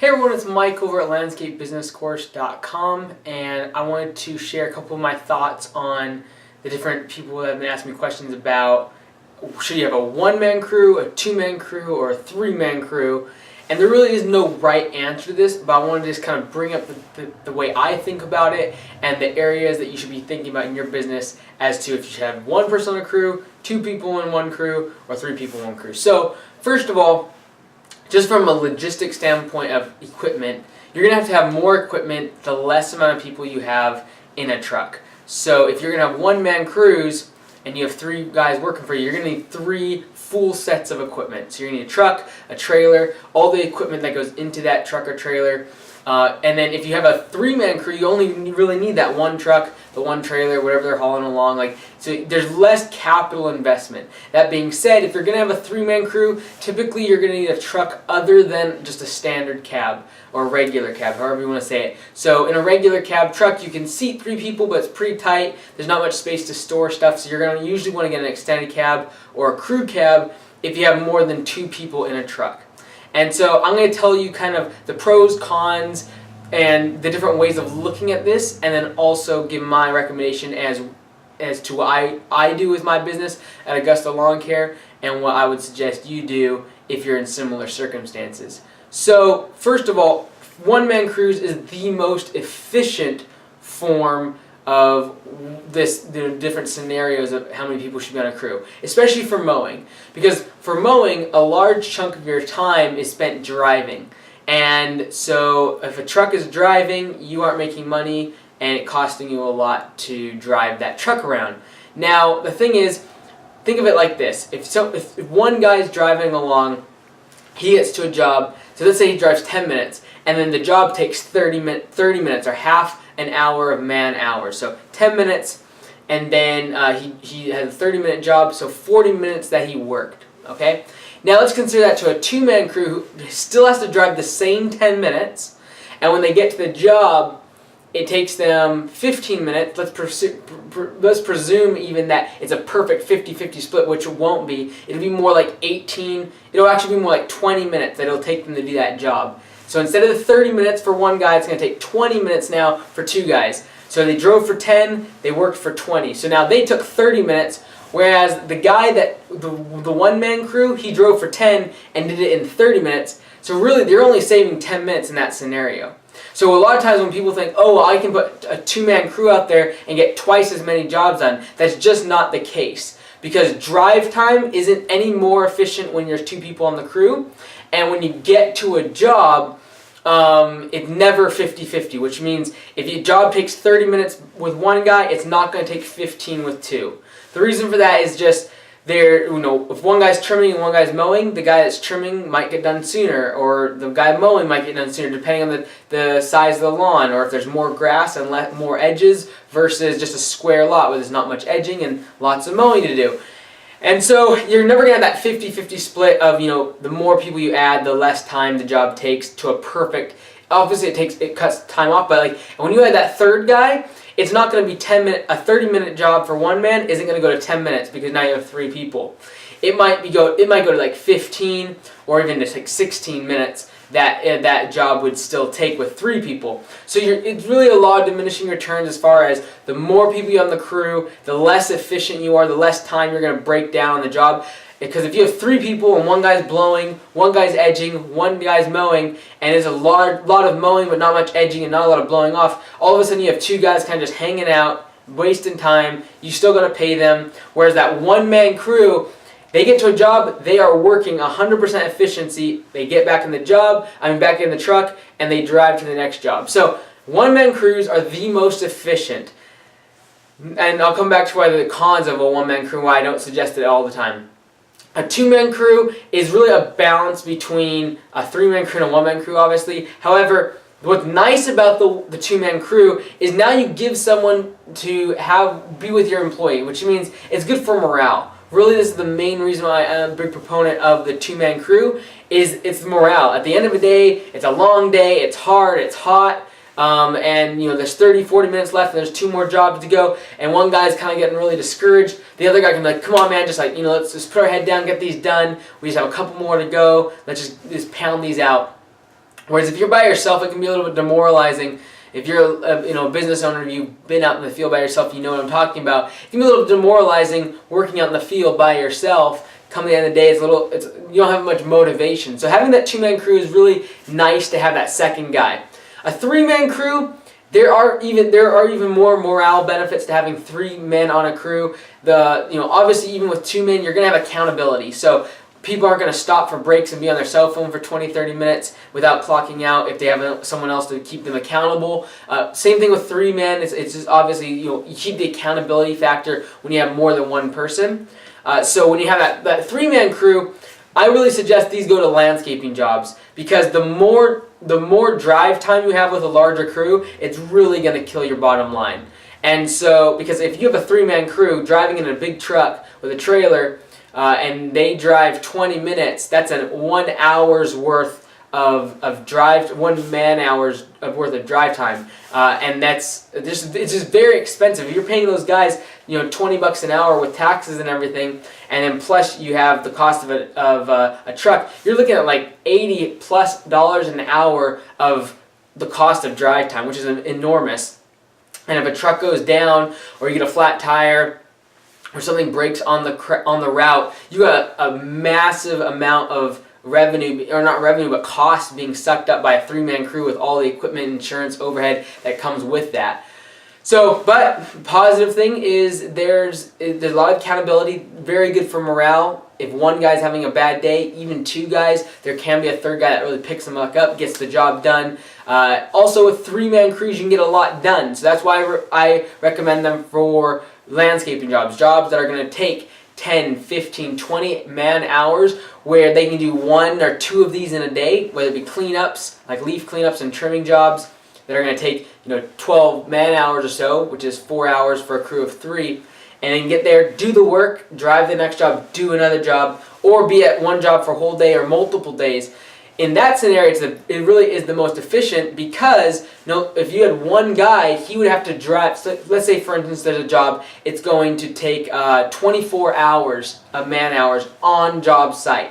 Hey everyone, it's Mike over at landscapebusinesscourse.com, and I wanted to share a couple of my thoughts on the different people that have been asking me questions about should you have a one-man crew, a two-man crew, or a three-man crew. And there really is no right answer to this, but I wanted to just kind of bring up the way I think about it and the areas that you should be thinking about in your business as to if you should have one person on a crew, two people in one crew, or three people in one crew. So first of all, just from a logistic standpoint of equipment, you're going to have more equipment the less amount of people you have in a truck. So if you're going to have one-man crews and you have three guys working for you, you're going to need three full sets of equipment. So you're going to need a truck, a trailer, all the equipment that goes into that truck or trailer. And then if you have a three-man crew, you only really need that one truck, the one trailer, whatever they're hauling along. So there's less capital investment. That being said, if you're going to have a three-man crew, typically you're going to need a truck other than just a standard cab or a regular cab, however you want to say it. So in a regular cab truck, you can seat three people, but it's pretty tight. There's not much space to store stuff, so you're going to usually want to get an extended cab or a crew cab if you have more than two people in a truck. And so I'm going to tell you kind of the pros, cons, and the different ways of looking at this, and then also give my recommendation as to what I do with my business at Augusta Lawn Care and what I would suggest you do if you're in similar circumstances. So first of all, one-man crews is the most efficient form of the different scenarios of how many people should be on a crew, especially for mowing. Because for mowing, a large chunk of your time is spent driving. And so if a truck is driving, you aren't making money and it's costing you a lot to drive that truck around. Now, the thing is, think of it like this. If one guy's driving along, he gets to a job, so let's say he drives 10 minutes, and then the job takes 30 minutes or half an hour of man hours. So 10 minutes, and then he had a 30-minute job, so 40 minutes that he worked. Okay? Now let's consider that to a two-man crew who still has to drive the same 10 minutes, and when they get to the job, it takes them 15 minutes. Let's presume even that it's a perfect 50-50 split, which it won't be. It'll be more like 18. It'll actually be more like 20 minutes that it'll take them to do that job. So instead of the 30 minutes for one guy, it's going to take 20 minutes now for two guys. So they drove for 10, they worked for 20. So now they took 30 minutes, whereas the guy the one-man crew, he drove for 10 and did it in 30 minutes. So really, they're only saving 10 minutes in that scenario. So a lot of times when people think, oh, well, I can put a two-man crew out there and get twice as many jobs done, that's just not the case. Because drive time isn't any more efficient when there's two people on the crew. And when you get to a job, it's never 50-50, which means if your job takes 30 minutes with one guy, it's not going to take 15 with two. The reason for that is just if one guy's trimming and one guy's mowing, the guy that's trimming might get done sooner, or the guy mowing might get done sooner, depending on the size of the lawn, or if there's more grass and more edges versus just a square lot where there's not much edging and lots of mowing to do. And so you're never going to have that 50-50 split of, the more people you add, the less time the job takes to a perfect. Obviously it cuts time off, but when you add that third guy, it's not going to be 10 minute. A 30-minute job for one man isn't going to go to 10 minutes because now you have three people. It might go to like 15 or even just like 16 minutes that job would still take with three people. So it's really a law of diminishing returns as far as the more people you have on the crew, the less efficient you are, the less time you're going to break down on the job. Because if you have three people and one guy's blowing, one guy's edging, one guy's mowing, and there's a lot of mowing but not much edging and not a lot of blowing off, all of a sudden you have two guys kind of just hanging out, wasting time. You still got to pay them. Whereas that one-man crew, they get to a job, they are working 100% efficiency. They get back in the back in the truck, and they drive to the next job. So one-man crews are the most efficient. And I'll come back to the cons of a one-man crew, why I don't suggest it all the time. A two-man crew is really a balance between a three-man crew and a one-man crew, obviously. However, what's nice about the two-man crew is now you give someone to be with your employee, which means it's good for morale. Really, this is the main reason why I'm a big proponent of the two-man crew, is it's morale. At the end of the day, it's a long day, it's hard, it's hot, and there's 30-40 minutes left and there's two more jobs to go, and one guy's kind of getting really discouraged. The other guy can be like, come on man, let's just put our head down, get these done. We just have a couple more to go. Let's just pound these out. Whereas if you're by yourself, it can be a little bit demoralizing. If you're a business owner, you've been out in the field by yourself, you know what I'm talking about. It can be a little demoralizing working out in the field by yourself. Come the end of the day, you don't have much motivation. So having that 2-man crew is really nice to have that second guy. A 3-man crew, there are even more morale benefits to having 3 men on a crew. Obviously even with 2 men, you're going to have accountability. So people aren't going to stop for breaks and be on their cell phone for 20-30 minutes without clocking out if they have someone else to keep them accountable. Same thing with 3 men. It's just obviously you keep the accountability factor when you have more than one person. So when you have that 3-man crew, I really suggest these go to landscaping jobs, because the more drive time you have with a larger crew, it's really going to kill your bottom line. And so, because if you have a 3-man crew driving in a big truck with a trailer, and they drive 20 minutes, that's 1 hour's worth of drive, 1 man hours worth of drive time, and it's just very expensive. If you're paying those guys, $20 an hour with taxes and everything, and then plus you have the cost of a truck, you're looking at like $80+ an hour of the cost of drive time, which is enormous. And if a truck goes down, or you get a flat tire, or something breaks on the route, you got a massive amount of revenue, or not revenue, but cost being sucked up by a 3-man crew with all the equipment, insurance, overhead that comes with that. So, but positive thing is there's a lot of accountability, very good for morale. If 1 guy's having a bad day, even 2 guys, there can be a 3rd guy that really picks them up, gets the job done. Also with 3-man crews, you can get a lot done. So that's why I recommend them for landscaping jobs that are going to take 10, 15, 20 man hours, where they can do 1 or 2 of these in a day, whether it be cleanups, like leaf cleanups and trimming jobs that are going to take 12 man hours or so, which is 4 hours for a crew of 3, and then get there, do the work, drive the next job, do another job, or be at one job for a whole day or multiple days. In that scenario, it really is the most efficient, because if you had 1 guy, he would have to drive. So let's say, for instance, there's a job. It's going to take 24 hours of man hours on job site.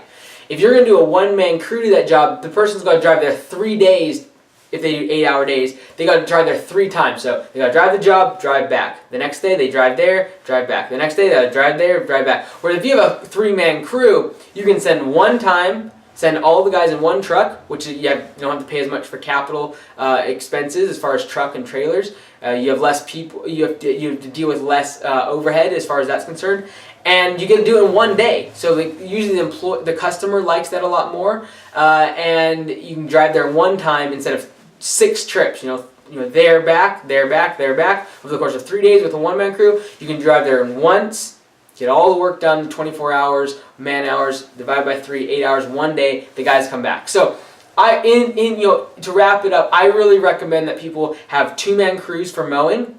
If you're going to do a 1-man crew to that job, the person's got to drive there 3 days. If they do 8-hour days, they got to drive there 3 times. So they got to drive the job, drive back. The next day they drive there, drive back. The next day they got to drive there, drive back. Whereas if you have a 3-man crew, you can send 1 time. Send all the guys in 1 truck, which you don't have to pay as much for capital expenses as far as truck and trailers. You have less people. You have to deal with less overhead as far as that's concerned, and you get to do it in 1 day. So usually the customer likes that a lot more, and you can drive there 1 time instead of 6 trips. There, back, there, back, there, back. Over the course of 3 days with a 1-man crew, you can drive there once. Get all the work done, 24 hours, man hours, divided by 3, 8 hours, 1 day, the guys come back. So, to wrap it up, I really recommend that people have 2-man crews for mowing.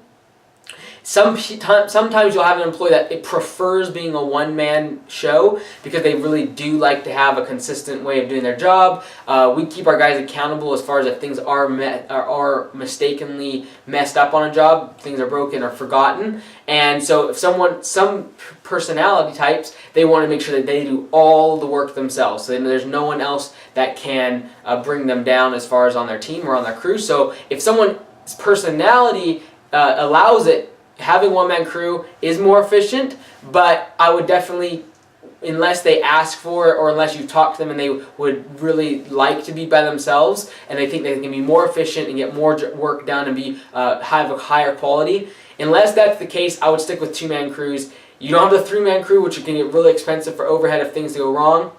Sometimes you'll have an employee that it prefers being a 1-man show, because they really do like to have a consistent way of doing their job. We keep our guys accountable as far as if things are mistakenly messed up on a job, things are broken or forgotten. And so if some personality types, they want to make sure that they do all the work themselves. So there's no one else that can bring them down as far as on their team or on their crew. So if someone's personality allows it, having 1-man crew is more efficient, but I would definitely, unless they ask for it, or unless you talk to them and they would really like to be by themselves and they think they can be more efficient and get more work done and have a higher quality, unless that's the case, I would stick with 2-man crews. You don't have the 3-man crew, which can get really expensive for overhead if things go wrong,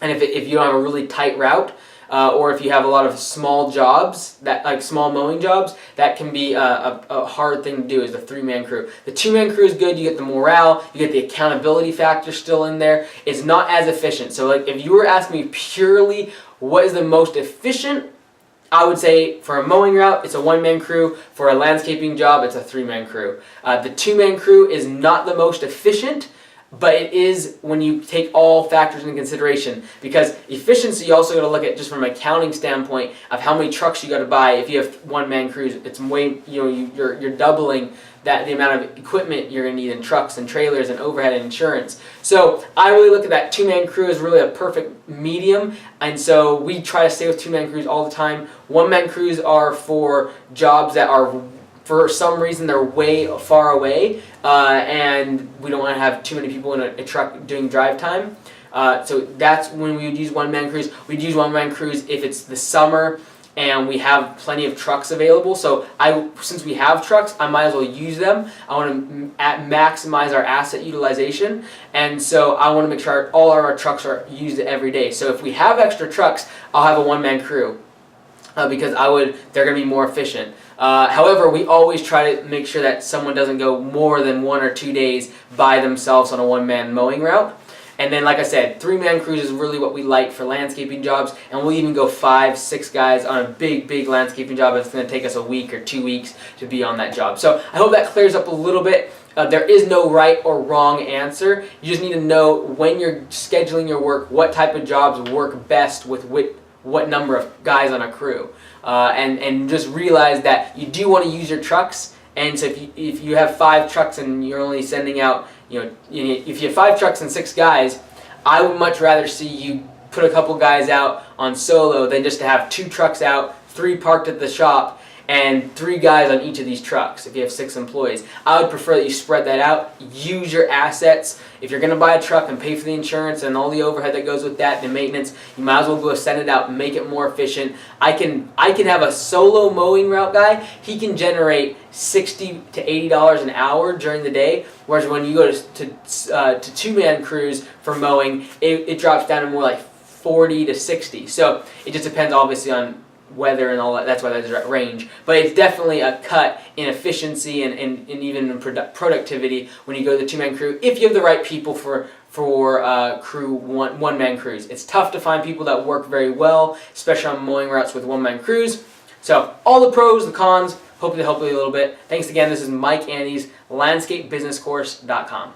and if you don't have a really tight route. Or if you have a lot of small jobs, like small mowing jobs, that can be a hard thing to do, is the 3-man crew. The 2-man crew is good. You get the morale, you get the accountability factor still in there. It's not as efficient. So if you were asking me purely what is the most efficient, I would say for a mowing route, it's a 1-man crew. For a landscaping job, it's a 3-man crew. The 2-man crew is not the most efficient. but it is when you take all factors into consideration, because efficiency you also got to look at just from an accounting standpoint of how many trucks you got to buy. If you have one-man crews, it's way, you're doubling the amount of equipment you're going to need in trucks and trailers and overhead and insurance. So I really look at that two-man crew as really a perfect medium, and so we try to stay with two-man crews all the time. One-man crews are for jobs that are, for some reason, they're way far away, and we don't want to have too many people in a truck doing drive time. So that's when we would use one-man crews. We'd use one-man crews if it's the summer and we have plenty of trucks available. So since we have trucks, I might as well use them. I want to maximize our asset utilization, and so I want to make sure all our trucks are used every day. So if we have extra trucks, I'll have a one-man crew because they're going to be more efficient. However, we always try to make sure that someone doesn't go more than 1 or 2 days by themselves on a one-man mowing route. And then, like I said, 3-man crews is really what we like for landscaping jobs, and we'll even go 5, 6 guys on a big landscaping job if it's going to take us a week or 2 weeks to be on that job. So I hope that clears up a little bit. There is no right or wrong answer. You just need to know when you're scheduling your work, what type of jobs work best with what number of guys on a crew. And just realize that you do want to use your trucks. And so if you have 5 trucks and you're only sending out, if you have 5 trucks and 6 guys, I would much rather see you put a couple guys out on solo than just to have 2 trucks out, 3 parked at the shop, and 3 guys on each of these trucks if you have 6 employees. I would prefer that you spread that out, use your assets. If you're going to buy a truck and pay for the insurance and all the overhead that goes with that, the maintenance, you might as well go send it out and make it more efficient. I can have a solo mowing route guy. He can generate $60 to $80 an hour during the day, whereas when you go to 2-man crews for mowing, it drops down to more like 40 to 60. So it just depends obviously on weather and all that. That's why there's that range, but it's definitely a cut in efficiency and even in productivity when you go to the 2-man crew, if you have the right people for crew one-man crews. It's tough to find people that work very well, especially on mowing routes with one-man crews. So all the pros, the cons, hopefully to help you a little bit. Thanks again. This is Mike Andes, landscapebusinesscourse.com.